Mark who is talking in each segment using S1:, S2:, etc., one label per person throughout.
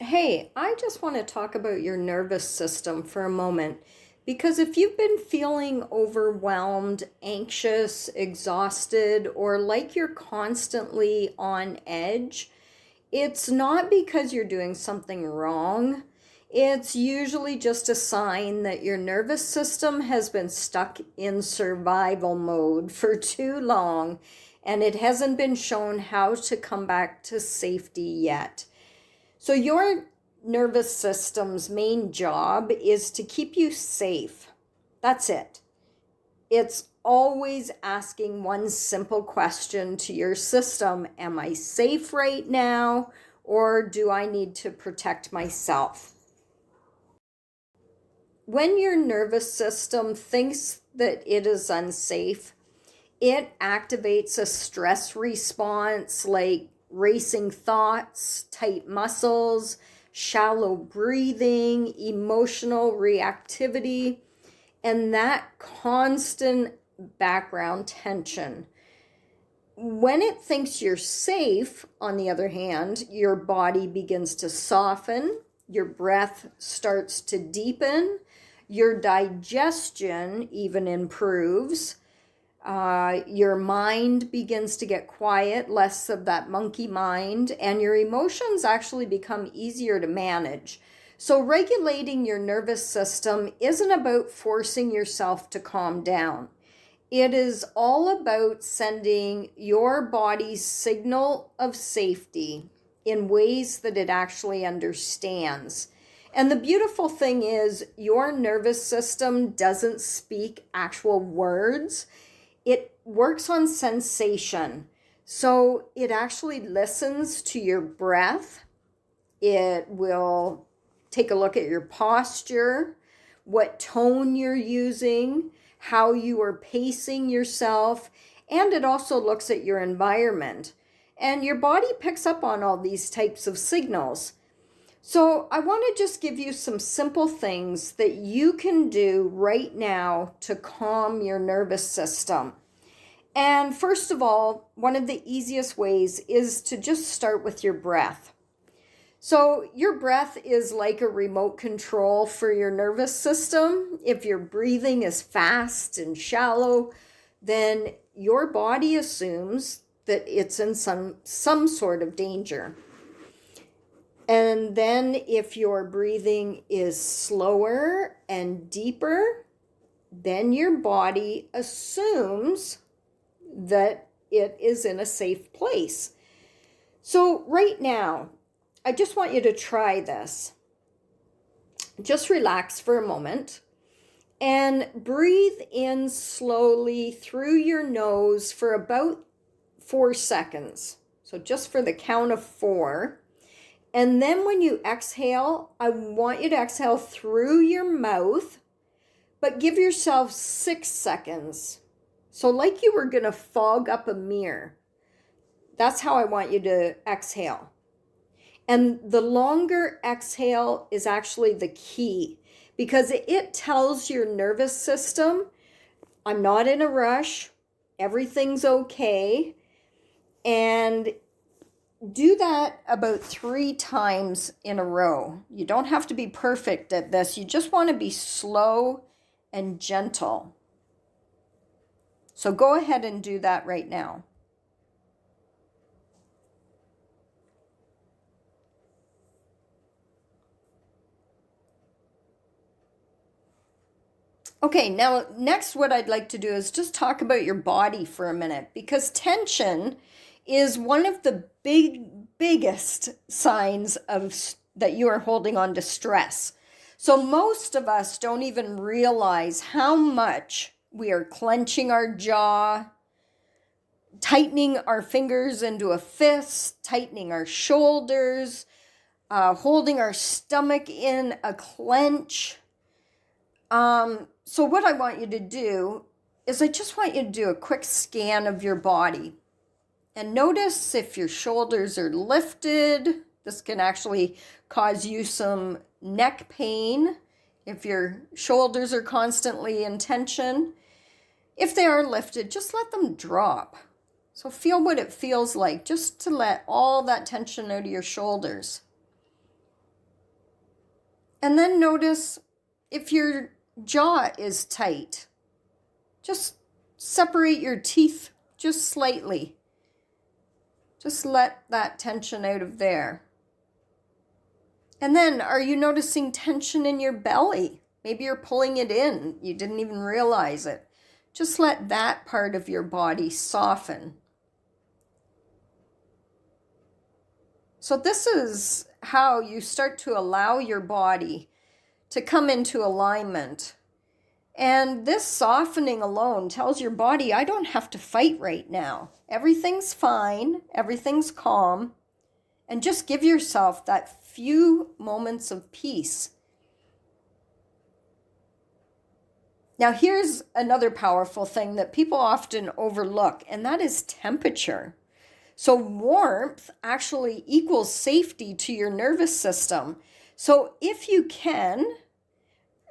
S1: Hey, I just want to talk about your nervous system for a moment because if you've been feeling overwhelmed, anxious, exhausted, or like you're constantly on edge, it's not because you're doing something wrong. It's usually just a sign that your nervous system has been stuck in survival mode for too long and it hasn't been shown how to come back to safety yet. So, your nervous system's main job is to keep you safe. That's it. It's always asking one simple question to your system. Am I safe right now, or do I need to protect myself? When your nervous system thinks that it is unsafe, it activates a stress response like racing thoughts, tight muscles, shallow breathing, emotional reactivity, and that constant background tension. When it thinks you're safe, on the other hand, your body begins to soften, your breath starts to deepen, your digestion even improves. Your mind begins to get quiet, less of that monkey mind, and your emotions actually become easier to manage. So, regulating your nervous system isn't about forcing yourself to calm down. It is all about sending your body's signal of safety in ways that it actually understands. And the beautiful thing is, your nervous system doesn't speak actual words. It works on sensation. So it actually listens to your breath. It will take a look at your posture, what tone you're using, how you are pacing yourself, and it also looks at your environment. And your body picks up on all these types of signals. So I want to just give you some simple things that you can do right now to calm your nervous system. And first of all, one of the easiest ways is to just start with your breath. So your breath is like a remote control for your nervous system. If your breathing is fast and shallow, then your body assumes that it's in some sort of danger. And then if your breathing is slower and deeper, then your body assumes that it is in a safe place. So right now, I just want you to try this. Just relax for a moment and breathe in slowly through your nose for about 4 seconds. So just for the count of 4. And then when you exhale, I want you to exhale through your mouth, but give yourself 6 seconds. So like you were going to fog up a mirror. That's how I want you to exhale. And the longer exhale is actually the key because it tells your nervous system, I'm not in a rush, everything's okay. And do that about 3 times in a row. You don't have to be perfect at this. You just want to be slow and gentle. So go ahead and do that right now. Okay, now next what I'd like to do is just talk about your body for a minute because tension is one of the biggest signs of that you are holding on to stress. So most of us don't even realize how much we are clenching our jaw, tightening our fingers into a fist, tightening our shoulders, holding our stomach in a clench. So what I want you to do is I just want you to do a quick scan of your body and notice if your shoulders are lifted. This can actually cause you some neck pain if your shoulders are constantly in tension. If they are lifted, just let them drop. So feel what it feels like just to let all that tension out of your shoulders. And then notice if your jaw is tight. Just separate your teeth just slightly. Just let that tension out of there. And then, are you noticing tension in your belly? Maybe you're pulling it in. You didn't even realize it. Just let that part of your body soften. So this is how you start to allow your body to come into alignment. And this softening alone tells your body, I don't have to fight right now. Everything's fine. Everything's calm. And just give yourself that few moments of peace. Now, here's another powerful thing that people often overlook, and that is temperature. So warmth actually equals safety to your nervous system. So if you can,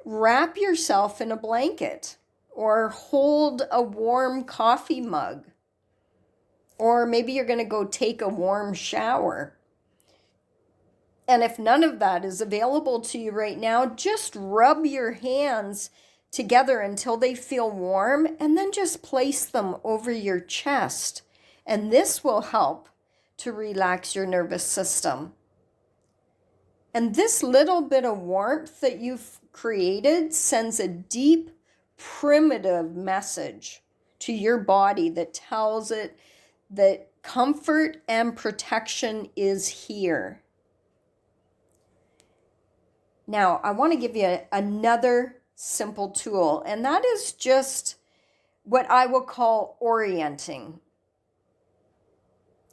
S1: wrap yourself in a blanket or hold a warm coffee mug. Or maybe you're going to go take a warm shower. And if none of that is available to you right now, just rub your hands together until they feel warm and then just place them over your chest. And this will help to relax your nervous system. And this little bit of warmth that you've created sends a deep, primitive message to your body that tells it that comfort and protection is here. Now, I want to give you another simple tool, and that is just what I will call orienting.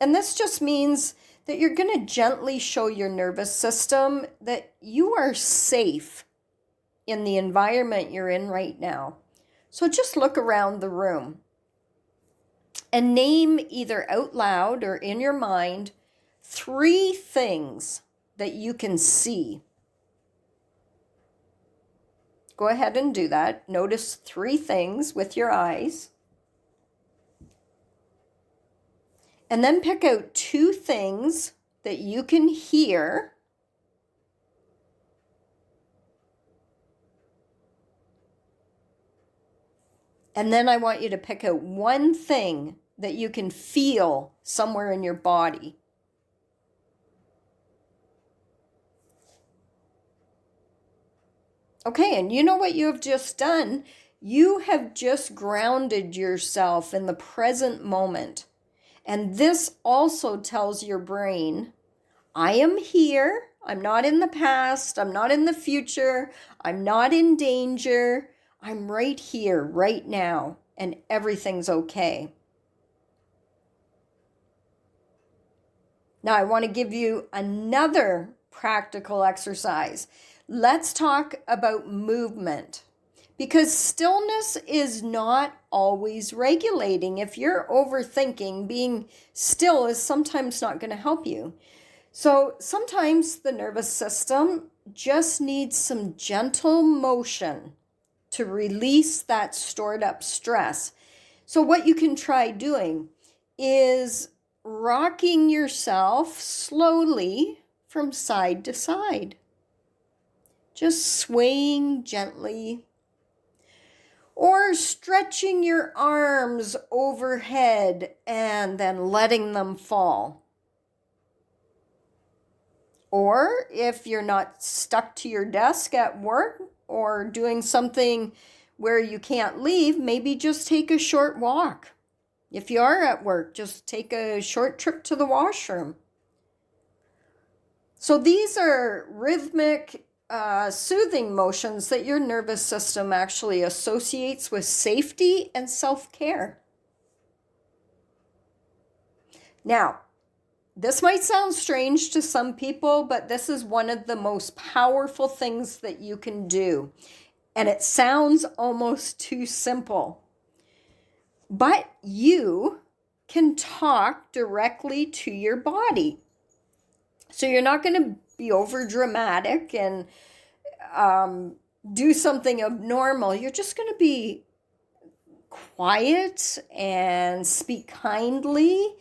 S1: And this just means that you're going to gently show your nervous system that you are safe in the environment you're in right now. So just look around the room and name either out loud or in your mind 3 things that you can see. Go ahead and do that. Notice 3 things with your eyes. And then pick out 2 things that you can hear. And then I want you to pick out 1 thing that you can feel somewhere in your body. Okay, and you know what you have just done? You have just grounded yourself in the present moment. And this also tells your brain, I am here. I'm not in the past. I'm not in the future. I'm not in danger. I'm right here, right now, and everything's okay. Now, I want to give you another practical exercise. Let's talk about movement, because stillness is not always regulating. If you're overthinking, being still is sometimes not going to help you. So sometimes the nervous system just needs some gentle motion to release that stored up stress. So what you can try doing is rocking yourself slowly from side to side. Just swaying gently, or stretching your arms overhead and then letting them fall. Or if you're not stuck to your desk at work or doing something where you can't leave, maybe just take a short walk. If you are at work, just take a short trip to the washroom. So these are rhythmic, soothing motions that your nervous system actually associates with safety and self-care. Now, this might sound strange to some people, but this is one of the most powerful things that you can do. And it sounds almost too simple. But you can talk directly to your body. So you're not going to be over dramatic and do something abnormal. You're just going to be quiet and speak kindly.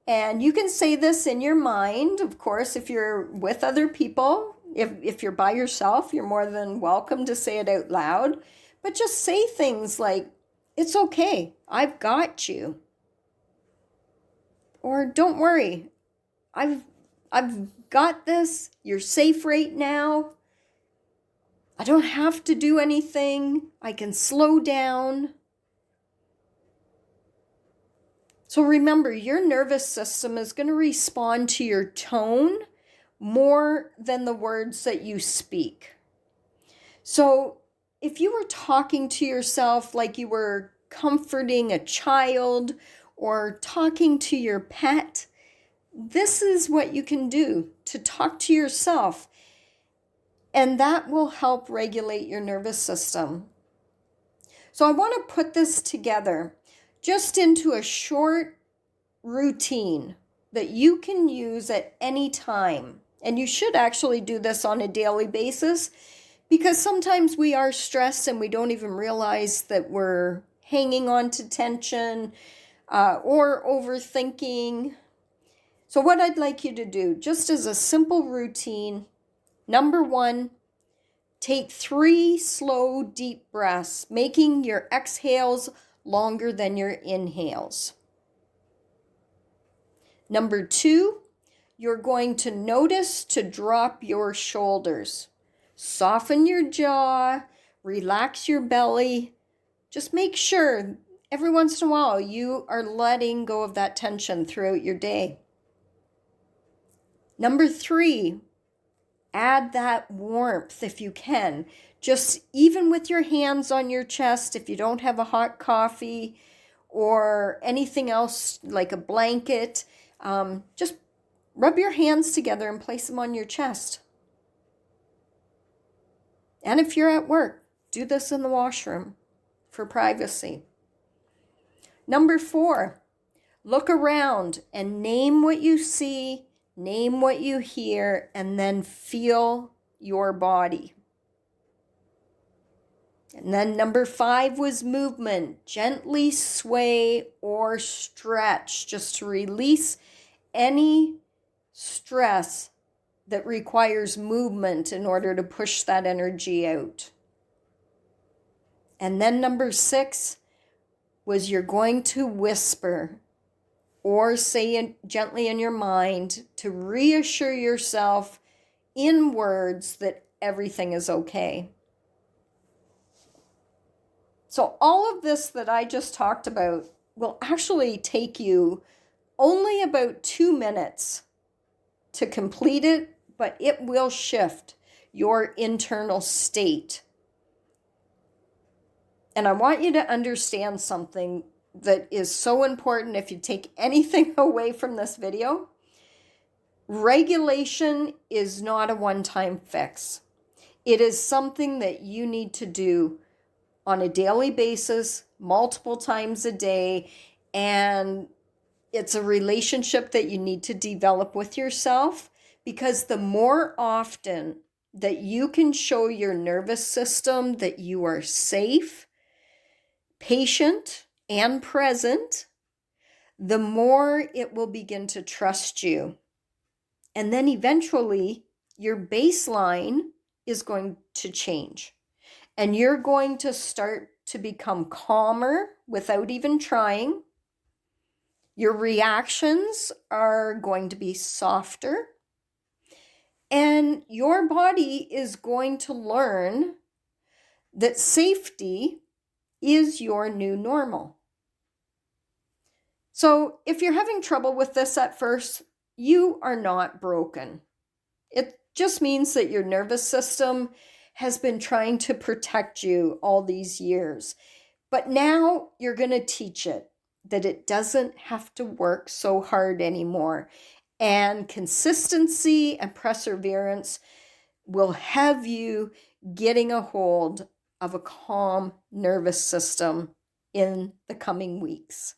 S1: And you can say this in your mind, of course, if you're with other people, If you're by yourself, you're more than welcome to say it out loud. But just say things like, it's okay, I've got you. Or don't worry, I've got this. You're safe right now. I don't have to do anything. I can slow down. So remember, your nervous system is going to respond to your tone more than the words that you speak. So if you were talking to yourself like you were comforting a child or talking to your pet, this is what you can do to talk to yourself. And that will help regulate your nervous system. So I want to put this together just into a short routine that you can use at any time. And you should actually do this on a daily basis, because sometimes we are stressed and we don't even realize that we're hanging on to tension or overthinking. So what I'd like you to do, just as a simple routine, number 1, take 3 slow, deep breaths, making your exhales longer than your inhales. Number 2, you're going to notice to drop your shoulders. Soften your jaw, relax your belly. Just make sure every once in a while you are letting go of that tension throughout your day. Number 3, add that warmth if you can. Just even with your hands on your chest, if you don't have a hot coffee or anything else like a blanket, just rub your hands together and place them on your chest. And if you're at work, do this in the washroom for privacy. Number 4, look around and name what you see, name what you hear, and then feel your body. And then number 5 was movement. Gently sway or stretch just to release any stress that requires movement in order to push that energy out. And then number 6 was you're going to whisper or say it gently in your mind to reassure yourself in words that everything is okay. So all of this that I just talked about will actually take you only about 2 minutes to complete it, but it will shift your internal state. And I want you to understand something that is so important if you take anything away from this video. Regulation is not a one-time fix. It is something that you need to do on a daily basis, multiple times a day, and it's a relationship that you need to develop with yourself, because the more often that you can show your nervous system that you are safe, patient, and present, the more it will begin to trust you. And then eventually your baseline is going to change. And you're going to start to become calmer without even trying. Your reactions are going to be softer. And your body is going to learn that safety is your new normal. So if you're having trouble with this at first, you are not broken. It just means that your nervous system has been trying to protect you all these years. But now you're going to teach it that it doesn't have to work so hard anymore. And consistency and perseverance will have you getting a hold of a calm nervous system in the coming weeks.